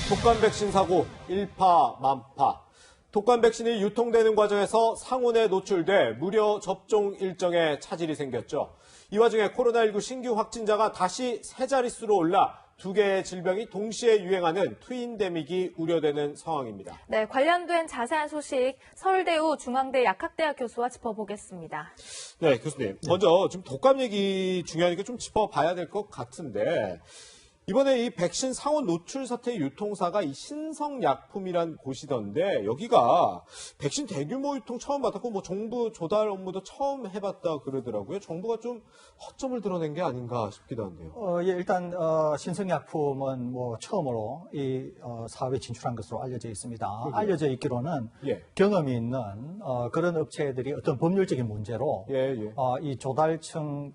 독감 백신 사고 일파만파. 독감 백신이 유통되는 과정에서 상온에 노출돼 무려 접종 일정에 차질이 생겼죠. 이 와중에 코로나19 신규 확진자가 다시 세 자릿수로 올라 두 개의 질병이 동시에 유행하는 트윈데믹이 우려되는 상황입니다. 네, 관련된 자세한 소식 서울대우 중앙대 약학대학 교수와 짚어보겠습니다. 네, 교수님. 먼저 지금 독감 얘기 중요하니까 좀 짚어봐야 될 것 같은데 이번에 이 백신 상온 노출 사태 유통사가 이 신성약품이란 곳이던데 여기가 백신 대규모 유통 처음 맡았고 뭐 정부 조달 업무도 처음 해봤다 그러더라고요. 정부가 좀 허점을 드러낸 게 아닌가 싶기도 한데요. 예, 일단 신성약품은 뭐 처음으로 이 사업에 진출한 것으로 알려져 있습니다. 그렇군요. 알려져 있기로는 예. 경험이 있는 그런 업체들이 어떤 법률적인 문제로 이 조달청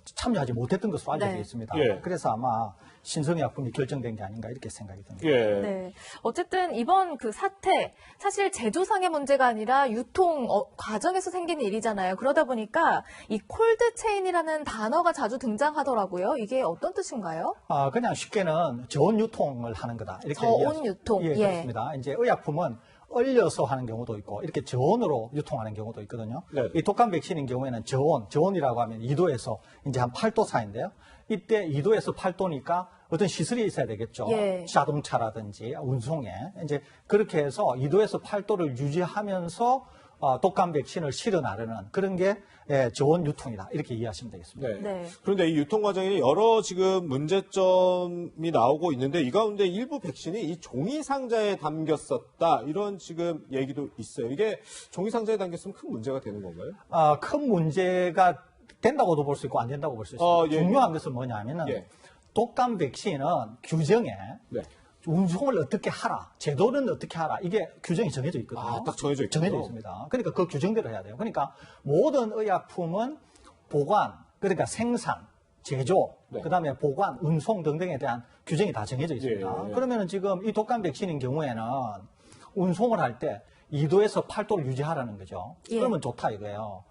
참여하지 못했던 것으로 알려져 네. 있습니다. 예. 그래서 아마 신성약품이 결정된 게 아닌가 이렇게 생각이 듭니다. 예. 네. 어쨌든 이번 그 사태, 사실 제조상의 문제가 아니라 유통 과정에서 생기는 일이잖아요. 그러다 보니까 이 콜드체인이라는 단어가 자주 등장하더라고요. 이게 어떤 뜻인가요? 그냥 쉽게는 저온 유통을 하는 거다. 이렇게 저온 유통. 예, 예. 그렇습니다. 이제 의약품은 얼려서 하는 경우도 있고 이렇게 저온으로 유통하는 경우도 있거든요. 네. 이 독감 백신인 경우에는 저온이라고 하면 2도에서 이제 한 8도 사이인데요. 이때 2도에서 8도니까 어떤 시설이 있어야 되겠죠. 예. 자동차라든지 운송에 이제 그렇게 해서 2도에서 8도를 유지하면서 독감 백신을 실어 나르는 그런 게 저온 유통이다. 이렇게 이해하시면 되겠습니다. 네. 네. 그런데 이 유통 과정에 여러 지금 문제점이 나오고 있는데 이 가운데 일부 백신이 이 종이 상자에 담겼었다 이런 지금 얘기도 있어요. 이게 종이 상자에 담겼으면 큰 문제가 되는 건가요? 큰 문제가 된다고도 볼 수 있고 안 된다고 볼 수 있습니다. 예. 중요한 것은 뭐냐면은 예. 독감 백신은 규정에 네. 운송을 어떻게 하라, 제도는 어떻게 하라, 이게 규정이 정해져 있거든요. 딱 정해져 있군요. 정해져 있습니다. 그러니까 그 규정대로 해야 돼요. 그러니까 모든 의약품은 보관, 그러니까 생산, 제조, 네. 그다음에 보관, 운송 등등에 대한 규정이 다 정해져 있습니다. 예. 그러면은 지금 이 독감 백신인 경우에는 운송을 할 때 2도에서 8도를 유지하라는 거죠. 예. 그러면 좋다 이거예요.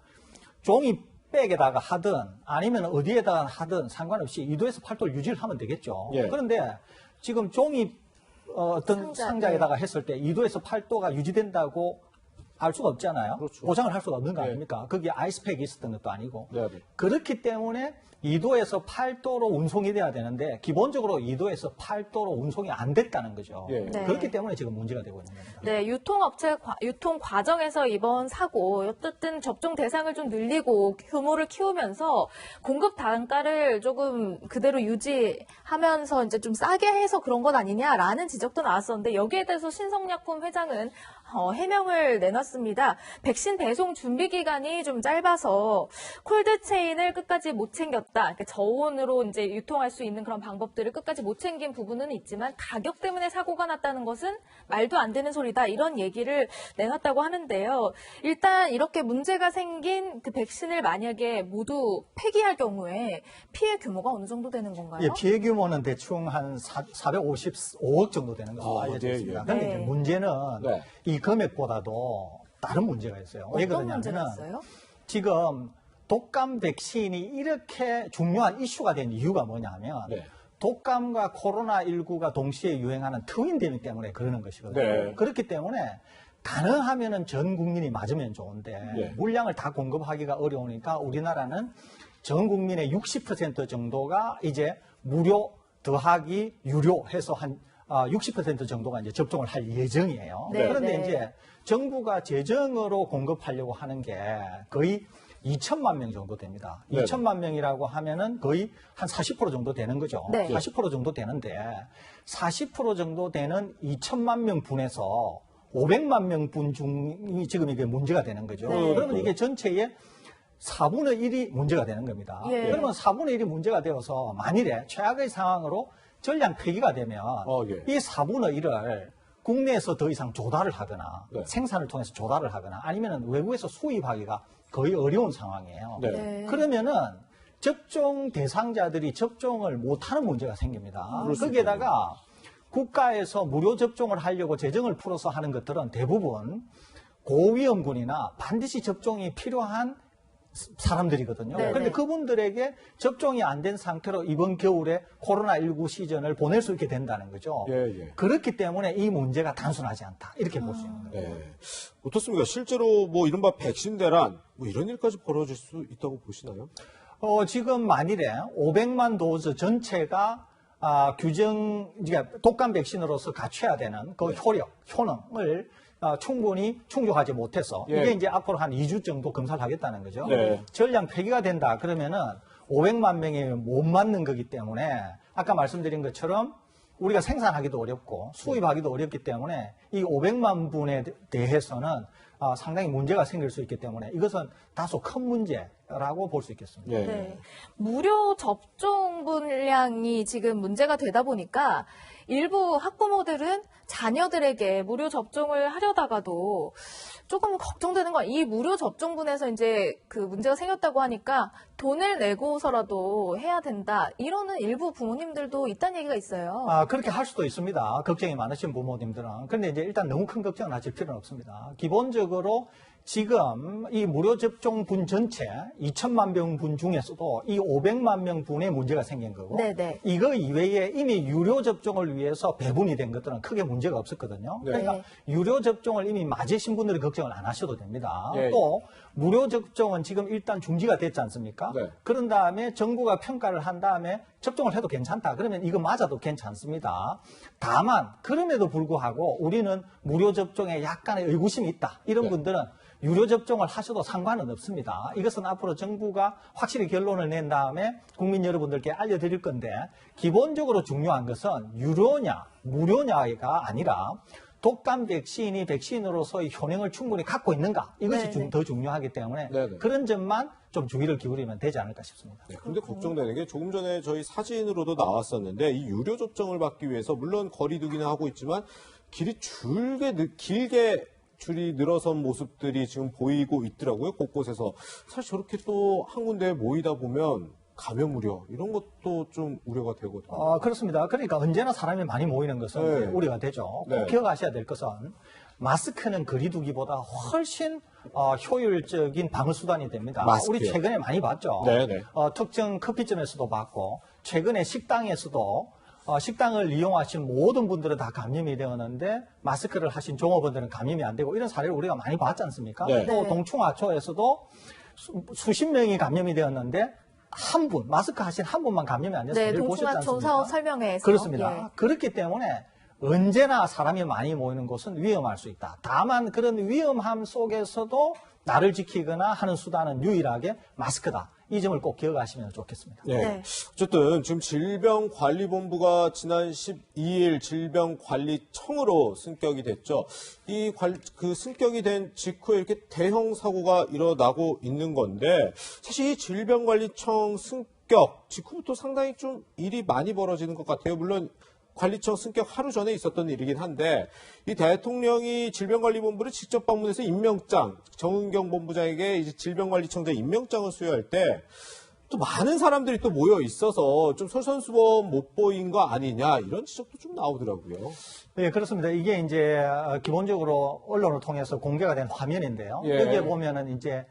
종이 백에다가 하든 아니면 어디에다가 하든 상관없이 2도에서 8도를 유지를 하면 되겠죠. 예. 그런데 지금 종이 어떤 상자에다가 했을 때 2도에서 8도가 유지된다고 알 수가 없잖아요. 그렇죠. 보장을 할 수가 없는 거 네. 아닙니까? 거기에 아이스팩이 있었던 것도 아니고. 네, 네. 그렇기 때문에 2도에서 8도로 운송이 돼야 되는데 기본적으로 2도에서 8도로 운송이 안 됐다는 거죠. 예. 네. 그렇기 때문에 지금 문제가 되고 있는 겁니다. 네, 유통 과정에서 이번 사고, 어쨌든 접종 대상을 좀 늘리고 규모를 키우면서 공급 단가를 조금 그대로 유지하면서 이제 좀 싸게 해서 그런 건 아니냐라는 지적도 나왔었는데 여기에 대해서 신성약품 회장은 해명을 내놨습니다. 백신 배송 준비 기간이 좀 짧아서 콜드체인을 끝까지 못 챙겼다. 그러니까 저온으로 이제 유통할 수 있는 그런 방법들을 끝까지 못 챙긴 부분은 있지만 가격 때문에 사고가 났다는 것은 말도 안 되는 소리다. 이런 얘기를 내놨다고 하는데요. 일단 이렇게 문제가 생긴 그 백신을 만약에 모두 폐기할 경우에 피해 규모가 어느 정도 되는 건가요? 예, 피해 규모는 대충 한 455억 정도 되는 것으로 알려져 네, 있습니다. 예. 그런데 네. 이제 문제는 네. 이 금액보다도 다른 문제가 있어요. 왜 어떤 문제가 그러냐면은 있어요? 지금 독감 백신이 이렇게 중요한 이슈가 된 이유가 뭐냐면 네. 독감과 코로나19가 동시에 유행하는 트윈데믹 때문에 그러는 것이거든요. 네. 그렇기 때문에 가능하면은 전 국민이 맞으면 좋은데 네. 물량을 다 공급하기가 어려우니까 우리나라는 전 국민의 60% 정도가 이제 무료 더하기 유료 해서 한 60% 정도가 이제 접종을 할 예정이에요. 네, 그런데 네. 이제 정부가 재정으로 공급하려고 하는 게 거의 2천만 명 정도 됩니다. 네. 2천만 명이라고 하면은 거의 한 40% 정도 되는 거죠. 네. 40% 정도 되는데 40% 정도 되는 2천만 명 분에서 500만 명 분 중이 지금 이게 문제가 되는 거죠. 네. 그러면 이게 전체의 4분의 1이 문제가 되는 겁니다. 예. 그러면 4분의 1이 문제가 되어서 만일에 최악의 상황으로 전량 폐기가 되면 예. 이 4분의 1을 국내에서 더 이상 조달을 하거나 네. 생산을 통해서 조달을 하거나 아니면 외국에서 수입하기가 거의 어려운 상황이에요. 네. 네. 그러면은 접종 대상자들이 접종을 못하는 문제가 생깁니다. 그럴 수 거기에다가 국가에서 무료 접종을 하려고 재정을 풀어서 하는 것들은 대부분 고위험군이나 반드시 접종이 필요한 사람들이거든요. 네네. 그런데 그분들에게 접종이 안 된 상태로 이번 겨울에 코로나19 시즌을 보낼 수 있게 된다는 거죠. 예, 예. 그렇기 때문에 이 문제가 단순하지 않다. 이렇게 볼 수 있는 거예요. 네. 어떻습니까? 실제로 뭐 이른바 백신 대란 뭐 이런 일까지 벌어질 수 있다고 보시나요? 지금 만일에 500만 도즈 전체가 그러니까 독감 백신으로서 갖춰야 되는 그 효능을 충분히 충족하지 못해서 예. 이게 이제 앞으로 한 2주 정도 검사를 하겠다는 거죠. 네. 전량 폐기가 된다 그러면은 500만 명이 못 맞는 거기 때문에 아까 말씀드린 것처럼 우리가 생산하기도 어렵고 수입하기도 어렵기 때문에 이 500만 분에 대해서는 상당히 문제가 생길 수 있기 때문에 이것은 다소 큰 문제라고 볼 수 있겠습니다. 예. 네. 무료 접종 분량이 지금 문제가 되다 보니까 일부 학부모들은 자녀들에게 무료 접종을 하려다가도 조금 걱정되는 건 이 무료 접종분에서 이제 그 문제가 생겼다고 하니까 돈을 내고서라도 해야 된다. 이러는 일부 부모님들도 있다는 얘기가 있어요. 그렇게 할 수도 있습니다. 걱정이 많으신 부모님들은. 그런데 이제 일단 너무 큰 걱정은 하실 필요는 없습니다. 기본적으로 지금 이 무료 접종 분 전체 2천만 명 분 중에서도 이 500만 명 분에 문제가 생긴 거고 네네. 이거 이외에 이미 유료 접종을 위해서 배분이 된 것들은 크게 문제가 없었거든요. 네. 그러니까 유료 접종을 이미 맞으신 분들은 걱정을 안 하셔도 됩니다. 예, 또 무료 접종은 지금 일단 중지가 됐지 않습니까? 네. 그런 다음에 정부가 평가를 한 다음에 접종을 해도 괜찮다. 그러면 이거 맞아도 괜찮습니다. 다만 그럼에도 불구하고 우리는 무료 접종에 약간의 의구심이 있다. 이런 네. 분들은 유료 접종을 하셔도 상관은 없습니다. 이것은 앞으로 정부가 확실히 결론을 낸 다음에 국민 여러분들께 알려드릴 건데 기본적으로 중요한 것은 유료냐 무료냐가 아니라 독감 백신이 백신으로서의 효능을 충분히 갖고 있는가 이것이 네네. 더 중요하기 때문에 네네. 그런 점만 좀 주의를 기울이면 되지 않을까 싶습니다. 네, 그런데 걱정되는 게 조금 전에 저희 사진으로도 나왔었는데 이 유료 접종을 받기 위해서 물론 거리두기는 하고 있지만 길게 줄이 늘어선 모습들이 지금 보이고 있더라고요. 곳곳에서. 사실 저렇게 또 한 군데에 모이다 보면 감염 우려 이런 것도 좀 우려가 되거든요. 그렇습니다. 그러니까 언제나 사람이 많이 모이는 것은 네. 우려가 되죠. 네. 꼭 기억하셔야 될 것은 마스크는 거리두기보다 훨씬 효율적인 방어수단이 됩니다. 마스크요? 우리 최근에 많이 봤죠. 네네. 특정 커피점에서도 봤고 최근에 식당에서도 식당을 이용하신 모든 분들은 다 감염이 되었는데 마스크를 하신 종업원들은 감염이 안 되고 이런 사례를 우리가 많이 봤지 않습니까? 네. 또 네. 동충하초에서도 수십 명이 감염이 되었는데 한 분, 마스크 하신 한 분만 감염이 안 돼서 네, 사례를 보셨지 동충하초 않습니까? 사업 설명회에서. 그렇습니다. 예. 그렇기 때문에 언제나 사람이 많이 모이는 곳은 위험할 수 있다. 다만 그런 위험함 속에서도 나를 지키거나 하는 수단은 유일하게 마스크다. 이 점을 꼭 기억하시면 좋겠습니다. 네. 네. 어쨌든 지금 질병관리본부가 지난 12일 질병관리청으로 승격이 됐죠. 그 승격이 된 직후에 이렇게 대형 사고가 일어나고 있는 건데 사실 이 질병관리청 승격 직후부터 상당히 좀 일이 많이 벌어지는 것 같아요. 물론 관리청 승격 하루 전에 있었던 일이긴 한데 이 대통령이 질병관리본부를 직접 방문해서 임명장 정은경 본부장에게 이제 질병관리청장 임명장을 수여할 때 또 많은 사람들이 또 모여 있어서 좀 솔선수범 못 보인 거 아니냐 이런 지적도 좀 나오더라고요. 네, 그렇습니다. 이게 이제 기본적으로 언론을 통해서 공개가 된 화면인데요. 예. 여기에 보면은 이제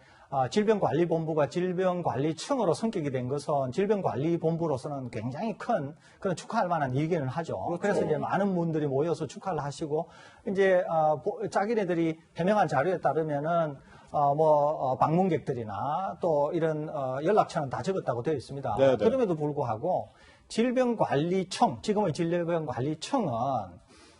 질병관리본부가 질병관리청으로 성격이 된 것은 질병관리본부로서는 굉장히 큰 그런 축하할 만한 일기는 하죠. 그렇죠. 그래서 이제 많은 분들이 모여서 축하를 하시고 이제 자기네들이 해명한 자료에 따르면은 방문객들이나 또 이런 연락처는 다 적었다고 되어 있습니다. 네네. 그럼에도 불구하고 질병관리청, 지금의 질병관리청은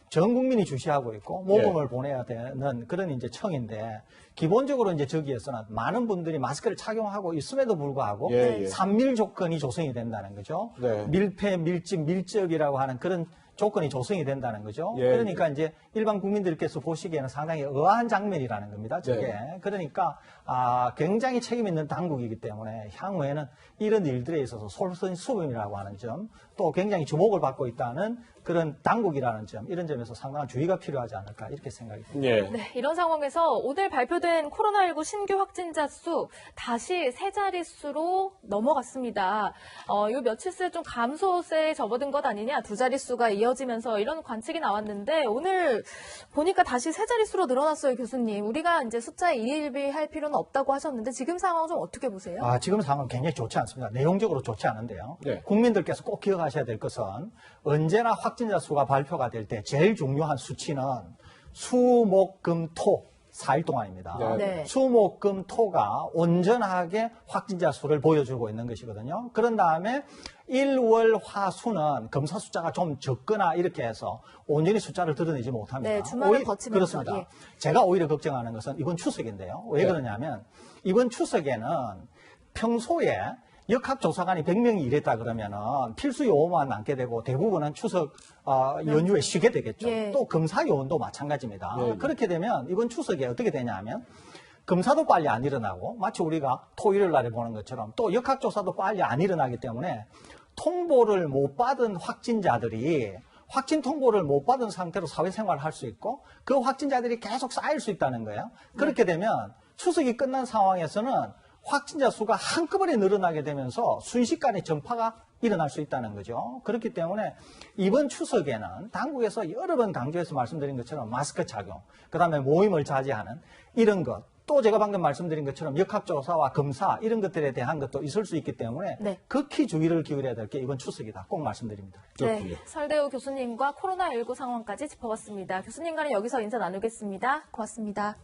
전 국민이 주시하고 있고 모금을 보내야 되는 그런 이제 청인데 기본적으로 이제 저기에서는 많은 분들이 마스크를 착용하고 있음에도 불구하고 예. 산밀 조건이 조성이 된다는 거죠. 네. 밀폐, 밀집, 밀접이라고 하는 그런 조건이 조성이 된다는 거죠. 예. 그러니까 이제 일반 국민들께서 보시기에는 상당히 의아한 장면이라는 겁니다. 저게. 네. 그러니까 굉장히 책임 있는 당국이기 때문에 향후에는 이런 일들에 있어서 솔선수범이라고 하는 점 또 굉장히 주목을 받고 있다는 그런 당국이라는 점, 이런 점에서 상당한 주의가 필요하지 않을까 이렇게 생각이 듭니다. 예. 네, 이런 상황에서 오늘 발표된 코로나19 신규 확진자 수 다시 세 자릿수로 넘어갔습니다. 요 며칠 새 좀 감소세에 접어든 것 아니냐, 두 자릿수가 이어지면서 이런 관측이 나왔는데 오늘 보니까 다시 세 자릿수로 늘어났어요, 교수님. 우리가 이제 숫자에 일희일비할 필요는 없다고 하셨는데 지금 상황 좀 어떻게 보세요? 지금 상황은 굉장히 좋지 않습니다. 내용적으로 좋지 않은데요. 네. 국민들께서 꼭 기억하셔야 될 것은 언제나 확진자 수가 발표가 될 때 제일 중요한 수치는 수, 목, 금, 토 4일 동안입니다. 네. 수, 목, 금, 토가 온전하게 확진자 수를 보여주고 있는 것이거든요. 그런 다음에 1, 월, 화, 수는 검사 숫자가 좀 적거나 이렇게 해서 온전히 숫자를 드러내지 못합니다. 네, 주말을 거치면서, 그렇습니다. 예. 제가 오히려 걱정하는 것은 이번 추석인데요. 왜 네. 그러냐면 이번 추석에는 평소에 역학조사관이 100명이 일했다 그러면은 필수 요원만 남게 되고 대부분은 추석 연휴에 쉬게 되겠죠. 예. 또 검사 요원도 마찬가지입니다. 예. 그렇게 되면 이번 추석에 어떻게 되냐면 검사도 빨리 안 일어나고 마치 우리가 토요일 날에 보는 것처럼 또 역학조사도 빨리 안 일어나기 때문에 통보를 못 받은 확진자들이 확진 통보를 못 받은 상태로 사회생활을 할 수 있고 그 확진자들이 계속 쌓일 수 있다는 거예요. 그렇게 되면 추석이 끝난 상황에서는 확진자 수가 한꺼번에 늘어나게 되면서 순식간에 전파가 일어날 수 있다는 거죠. 그렇기 때문에 이번 추석에는 당국에서 여러 번 강조해서 말씀드린 것처럼 마스크 착용, 그다음에 모임을 자제하는 이런 것, 또 제가 방금 말씀드린 것처럼 역학조사와 검사 이런 것들에 대한 것도 있을 수 있기 때문에 네. 극히 주의를 기울여야 될 게 이번 추석이다. 꼭 말씀드립니다. 네, 설대우 교수님과 코로나19 상황까지 짚어봤습니다. 교수님과는 여기서 인사 나누겠습니다. 고맙습니다.